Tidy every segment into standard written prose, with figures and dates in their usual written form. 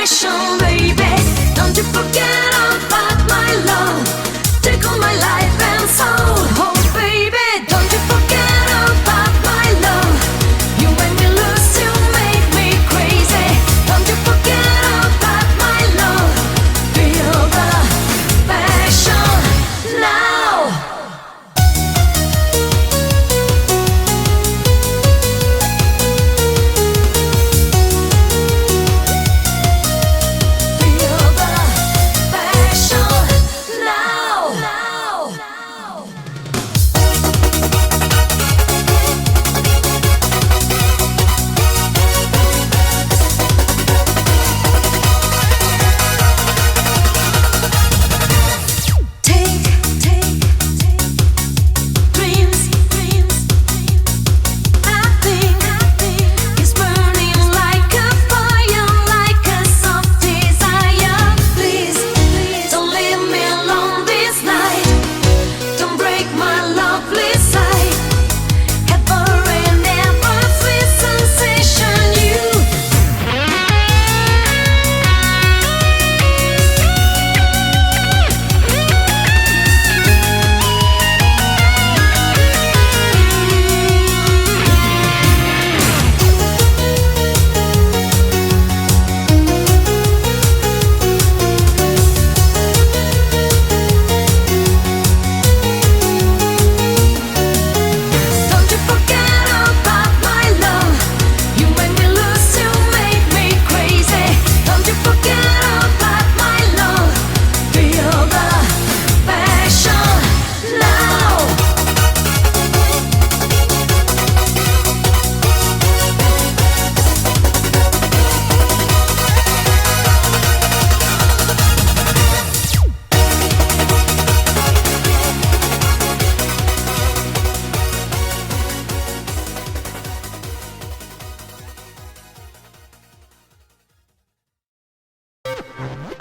passion, baby. Don't you forget about my love. Take all my life and soul. Oh, baby, don't you forget about my love. You make me lose, you make me crazy. Don't you forget about my love. Feel the passion now.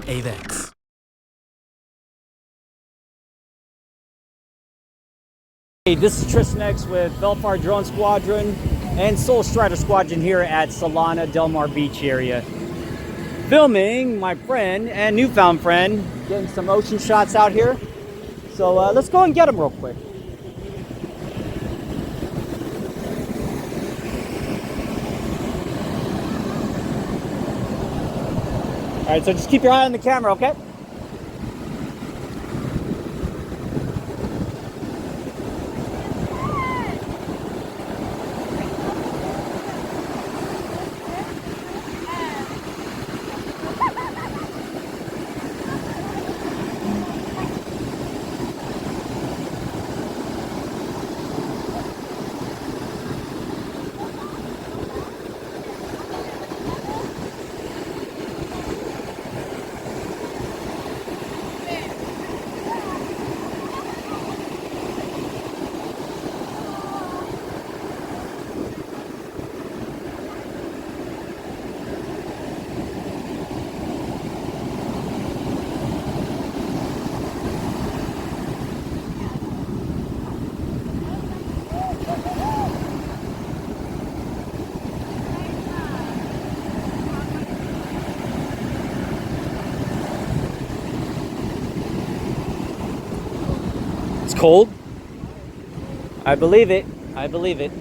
AVEX. Hey, this is Tristan X with VDS Drone Squadron and Sol Strider Squadron here at Solana Del Mar Beach area. Filming my friend and newfound friend, getting some ocean shots out here. So let's go and get them real quick. All right, so just keep your eye on the camera, okay? It's cold. I believe it. I believe it.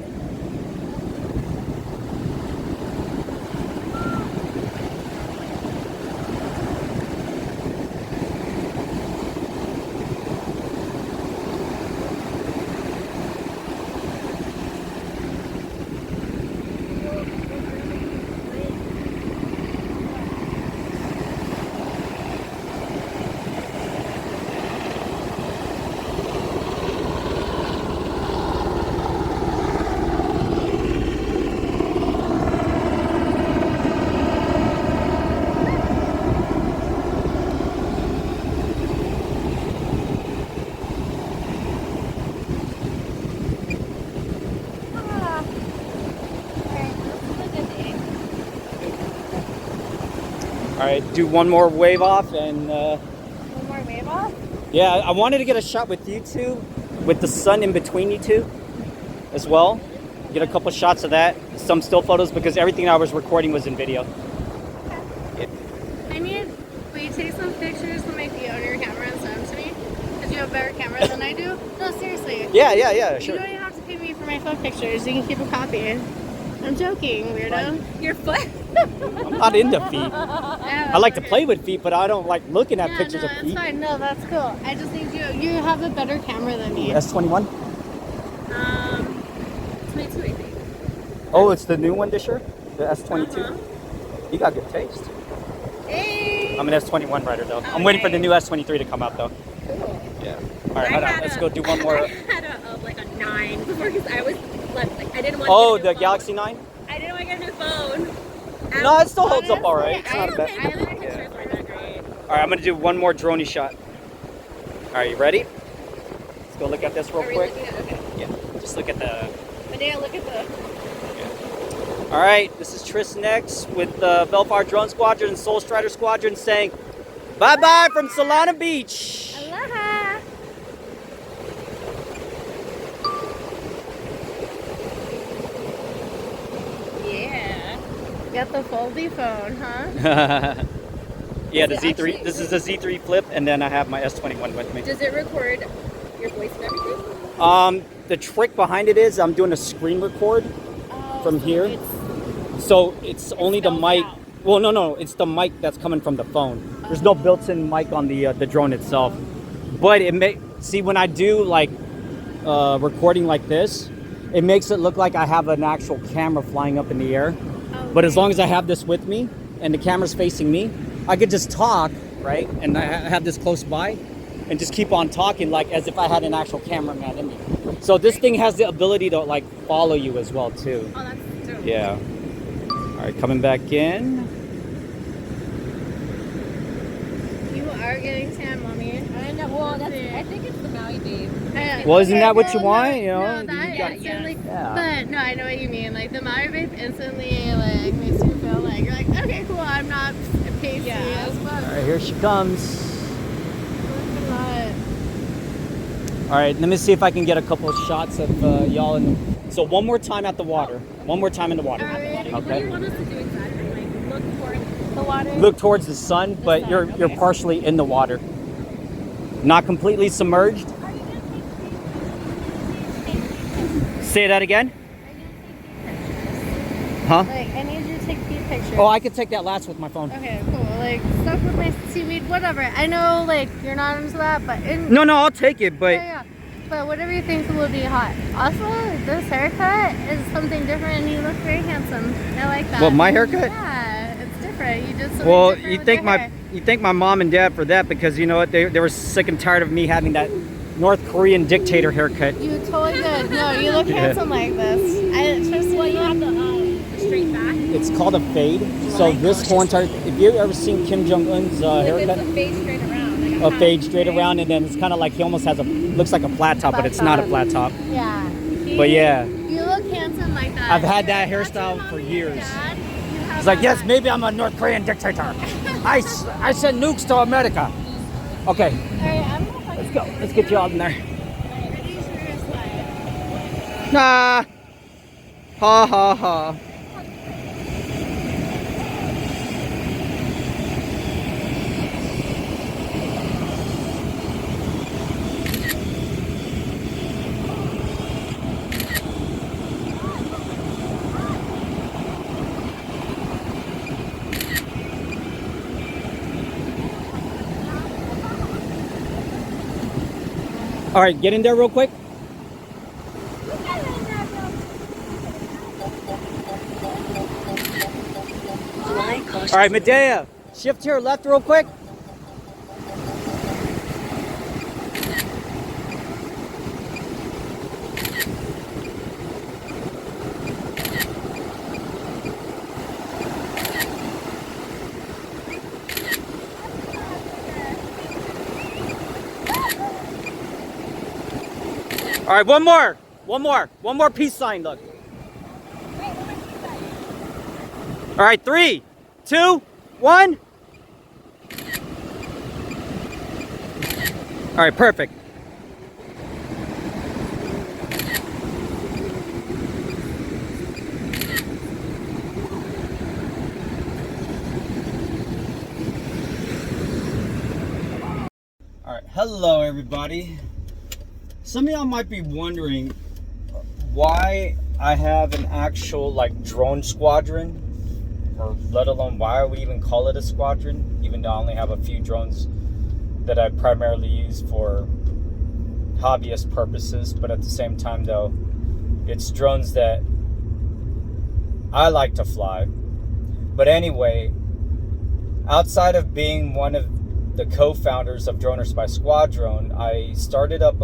All right, do one more wave off and... One more wave off? Yeah, I wanted to get a shot with you two, with the sun in between you two as well. Get a couple shots of that, some still photos, because everything I was recording was in video. Yeah. pictures from my phone on your camera and send them to me? Because you have better cameras than I do. No, seriously. Yeah, sure. You don't even have to pay me for my phone pictures. You can keep a copy. I'm joking, weirdo. Your foot? I'm not into feet. I like to play with feet, but I don't like looking at pictures of feet. It's fine. No, that's cool. I just need you. You have a better camera than me. S21? 22, I think. Oh, it's the new one this year? The S22? Uh-huh. You got good taste. Hey. I'm an S21 rider though. I'm waiting for the new S23 to come out though. Cool. Yeah. All right, hold on. Let's go do one more. I had like a 9 before because I was like I didn't want. Oh, to get a the new Galaxy phone. 9? I didn't want to get a new phone. No, it still holds up all right. It's not I bad. okay. The pictures weren't that great. All right, I'm gonna do one more droney shot. All right, you ready? Let's go look at this real Are we quick. looking at? Okay. Yeah, just look at the. Medea, look at the. All right, this is Tristan X with the Belfar Drone Squadron and Sol Strider Squadron saying bye-bye from Solana Beach. Aloha. Yeah. Got the foldy phone, huh? Yeah, the Is it Z3. actually- This is the Z3 Flip, and then I have my S21 with me. Does it record your voice and everything? The trick behind it is I'm doing a screen record from here. So it's only the spells mic. out. Well, no, it's the mic that's coming from the phone. There's no built-in mic on the drone itself. But it may see when I do like recording like this, it makes it look like I have an actual camera flying up in the air. But as long as I have this with me and the camera's facing me, I could just talk, right? And I have this close by and just keep on talking like as if I had an actual cameraman in me. So this thing has the ability to like follow you as well too. Oh, that's dope. Yeah. All right, coming back in. You are getting tan, mommy. I know. Well, that's. I think it's the Maui Babe. Well, isn't that what you want? You know, No, you that got- instantly. Yeah. But no, I know what you mean. Like the Maui Babe instantly like makes you feel like you're like, okay, cool. I'm not pasty as fuck. All right, here she comes. Look at All right, let me see if I can get a couple of shots of y'all in the. So one more time at the water. One more time in the water. All right. What do Okay. you want us to do exactly? Like look for the water. Look towards the sun, but sun, you're okay. partially in the water. Not completely submerged. Say that again. Huh? Like I need you to take these pictures. Oh, I could take that last with my phone. Okay, cool. Like stuff with my seaweed, whatever. I know, like you're not into that, but No, I'll take it, but yeah. But whatever you think will be hot. Also, this haircut is something different, and you look very handsome. I like that. What, my haircut? Yeah, it's different. You did something well, different you with thank your my hair. you thank my mom and dad for that because you know what they were sick and tired of me having that North Korean dictator haircut. You totally did. No, you look Yeah. handsome like this. I just Well, you have the straight back. It's called a fade. So this whole entire have you ever seen Kim Jong Un's Like haircut? it's a fade straight around. Like A fade straight around, and then it's kind of like he almost has looks like a flat top, but it's not a flat top. Yeah. But yeah, You look handsome like that. I've had that That's your hairstyle mom for and years. dad. You have it's like that yes, vibe. maybe I'm a North Korean dictator. I send nukes to America. Okay, Alright, I'm gonna fucking let's go. Let's get you all in there. pretty sure it's like Nah. Ha ha ha. All right, get in there real quick. All right, Medea, shift to your left real quick. All right, one more peace sign, look. All right, 3, 2, 1. All right, perfect. Hello everybody. Some of y'all might be wondering why I have an actual like drone squadron, or let alone why I would even call it a squadron, even though I only have a few drones that I primarily use for hobbyist purposes. But at the same time though, it's drones that I like to fly. But anyway, outside of being one of the co-founders of Droners by Squadron, I started up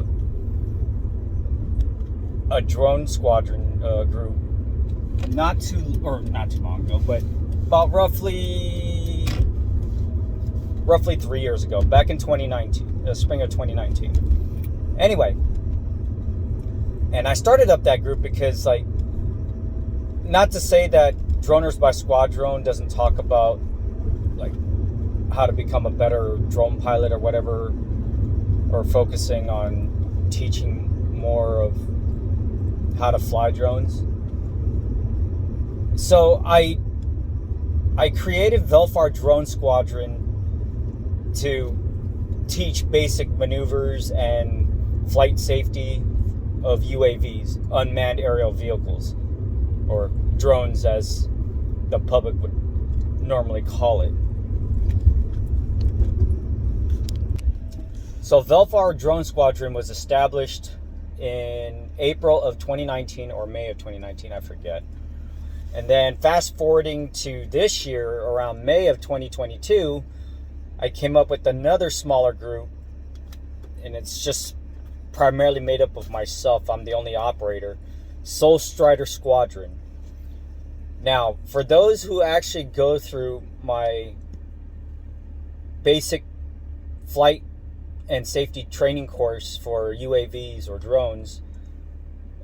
a drone squadron group not too long ago, but about roughly 3 years ago, back in 2019, spring of 2019. Anyway, and I started up that group because, like, not to say that Droners by Squadron doesn't talk about like how to become a better drone pilot or whatever, or focusing on teaching more of how to fly drones. So I created Velfar Drone Squadron to teach basic maneuvers and flight safety of UAVs, unmanned aerial vehicles, or drones as the public would normally call it. So Velfar Drone Squadron was established in April of 2019 or May of 2019, I forget. And then fast forwarding to this year, around May of 2022, I came up with another smaller group, and it's just primarily made up of myself. I'm the only operator. Sol Strider Squadron. Now, for those who actually go through my basic flight and safety training course for UAVs or drones,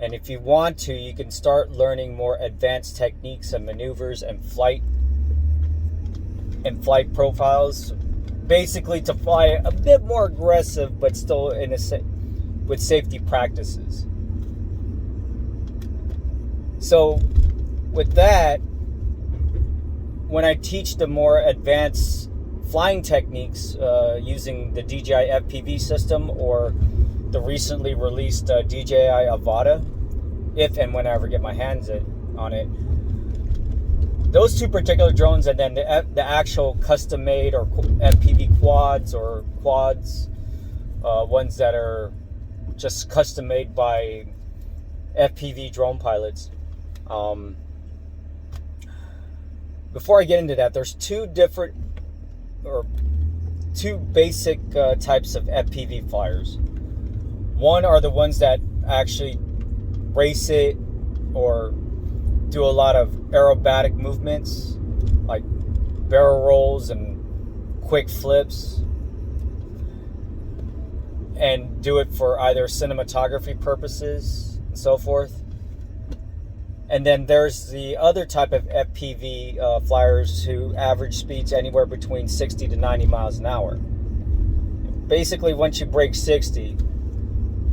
and if you want to, you can start learning more advanced techniques and maneuvers and flight profiles, basically to fly a bit more aggressive but still with safety practices. So with that, when I teach the more advanced flying techniques using the DJI FPV system or the recently released DJI Avata, if and when I ever get my hands on it, those two particular drones, and then the actual custom-made or FPV quads or quads, ones that are just custom-made by FPV drone pilots. Before I get into that, there's two basic types of FPV flyers. One are the ones that actually race it or do a lot of aerobatic movements, like barrel rolls and quick flips, and do it for either cinematography purposes and so forth. And then there's the other type of FPV flyers who average speeds anywhere between 60 to 90 miles an hour. Basically, once you break 60,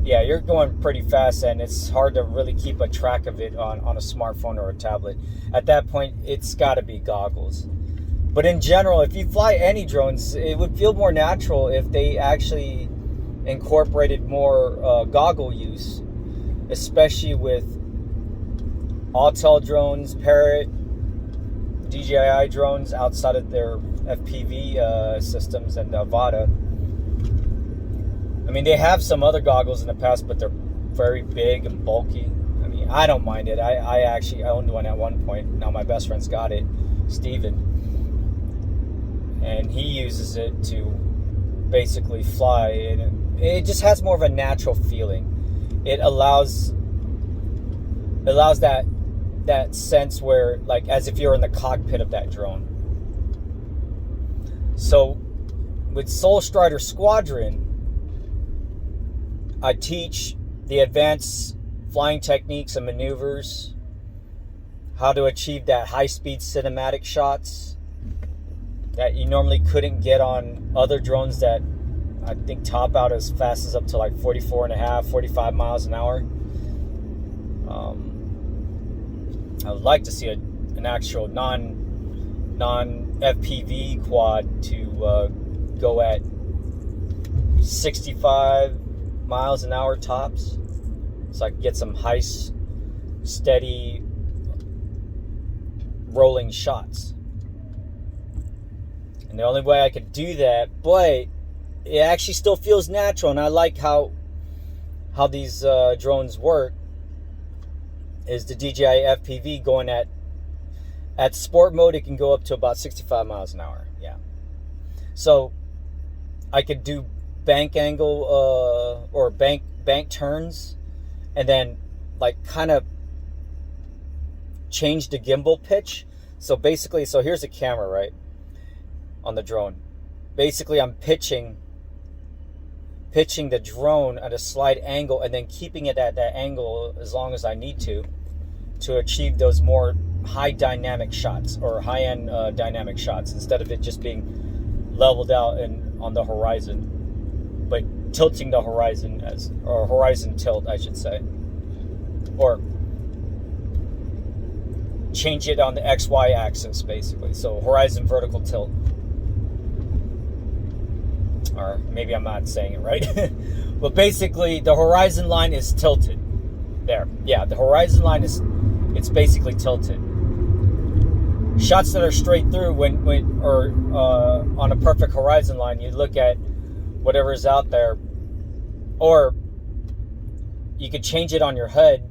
yeah, you're going pretty fast, and it's hard to really keep a track of it on a smartphone or a tablet. At that point, it's got to be goggles. But in general, if you fly any drones, it would feel more natural if they actually incorporated more goggle use, especially with Autel drones, Parrot, DJI drones outside of their FPV systems, and the Avata. I mean, they have some other goggles in the past, but they're very big and bulky. I mean, I don't mind it. I actually owned one at one point. Now my best friend's got it, Steven. And he uses it to basically fly. And it just has more of a natural feeling. It allows that sense where, like, as if you're in the cockpit of that drone. So with Sol Strider Squadron, I teach the advanced flying techniques and maneuvers, how to achieve that high-speed cinematic shots that you normally couldn't get on other drones that I think top out as fast as up to like 45 miles an hour. I would like to see an actual non-FPV quad to go at 65 miles an hour tops, so I can get some high, steady, rolling shots. And the only way I could do that, but it actually still feels natural, and I like how these drones work, is the DJI FPV going at sport mode, it can go up to about 65 miles an hour. Yeah. So I could do bank angle or bank turns, and then like kind of change the gimbal pitch. So basically, so here's a camera, right, on the drone. Basically, I'm pitching the drone at a slight angle, and then keeping it at that angle as long as I need to achieve those more high dynamic shots, or high-end dynamic shots, instead of it just being leveled out and on the horizon, but tilting the horizon, or horizon tilt, I should say, or change it on the XY axis, basically. So horizon vertical tilt. Or maybe I'm not saying it right. But basically, the horizon line is tilted. There. Yeah, the horizon line it's basically tilted. Shots that are straight through, or on a perfect horizon line, you look at whatever's out there, or you could change it on your HUD.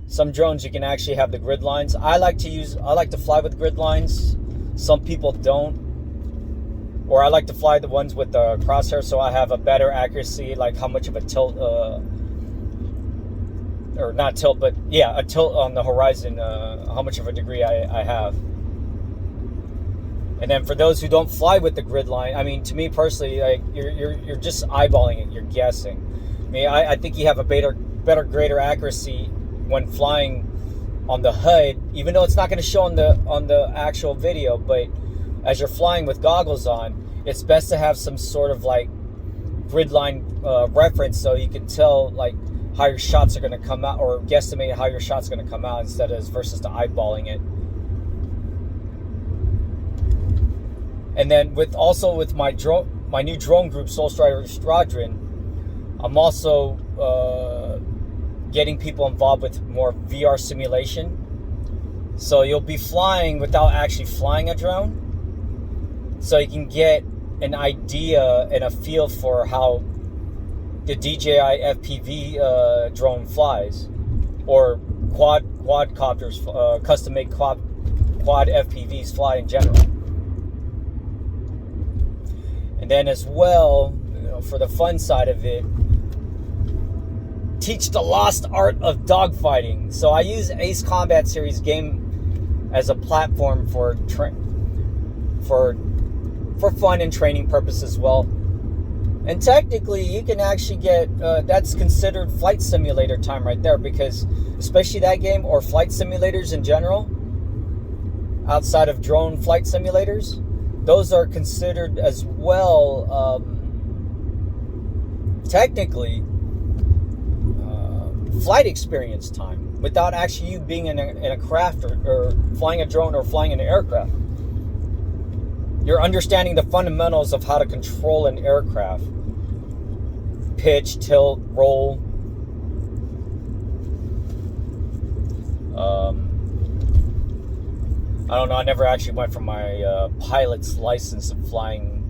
Some drones you can actually have the grid lines. I like to fly with grid lines. Some people don't. Or I like to fly the ones with the crosshair, so I have a better accuracy, like how much of a tilt, or not tilt, but yeah, a tilt on the horizon, how much of a degree I have. And then for those who don't fly with the grid line, I mean, to me personally, like you're just eyeballing it, you're guessing. I mean, I think you have a greater accuracy when flying on the HUD, even though it's not going to show on the actual video, but as you're flying with goggles on, it's best to have some sort of like grid line reference, so you can tell like how your shots are going to come out, or guesstimate how your shot's going to come out, instead of versus the eyeballing it. And then with my new drone group, Sol Strider Squadron, I'm also getting people involved with more VR simulation. So you'll be flying without actually flying a drone, so you can get an idea and a feel for how the DJI FPV drone flies, or quadcopters, custom-made quad FPVs fly in general. And then as well, for the fun side of it, teach the lost art of dogfighting. So I use Ace Combat Series game as a platform for fun and training purposes as well. And technically, you can actually get, that's considered flight simulator time right there, because especially that game, or flight simulators in general, outside of drone flight simulators, those are considered as well, technically, flight experience time, without actually you being in a craft, or flying a drone, or flying an aircraft. You're understanding the fundamentals of how to control an aircraft. Pitch, tilt, roll. I don't know, I never actually went for my pilot's license of flying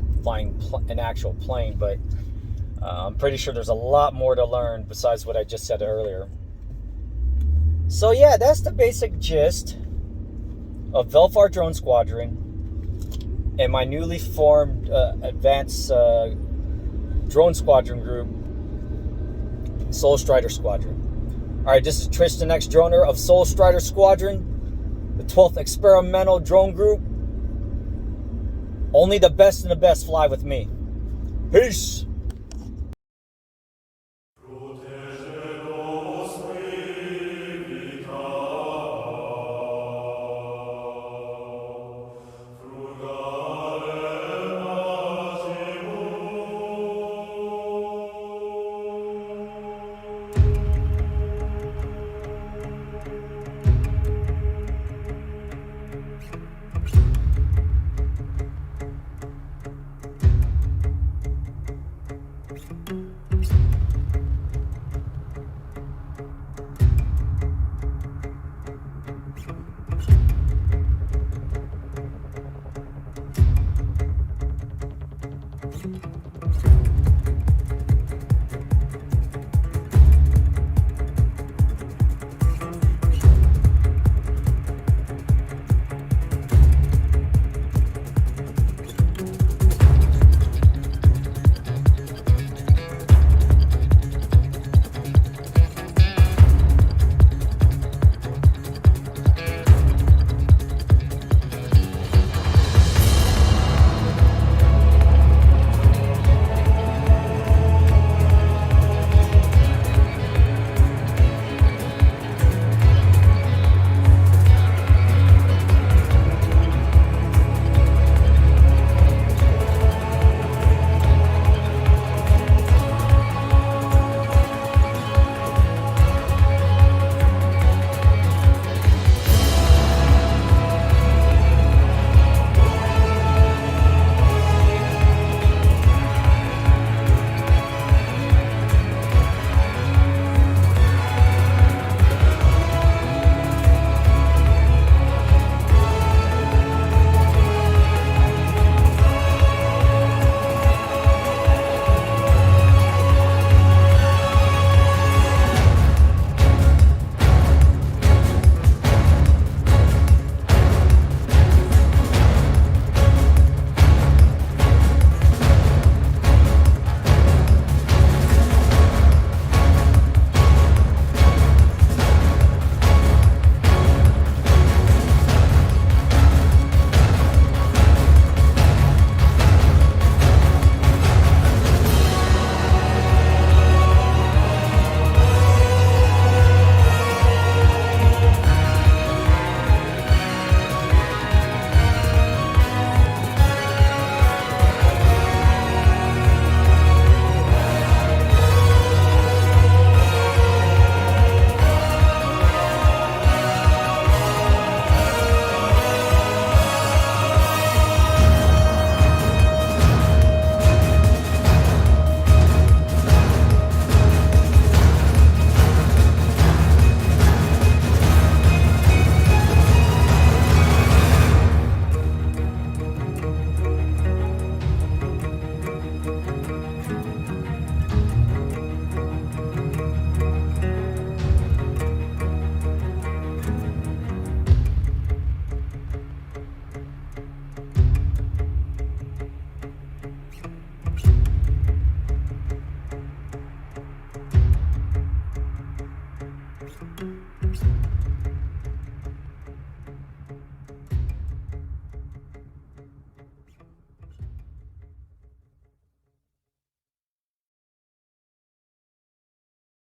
an actual plane, but I'm pretty sure there's a lot more to learn besides what I just said earlier. So yeah, that's the basic gist of Velfar Drone Squadron and my newly formed advanced drone squadron group, Sol Strider Squadron. Alright, this is Tristan X Droner of Sol Strider Squadron, the 12th experimental drone group. Only the best and the best fly with me. Peace!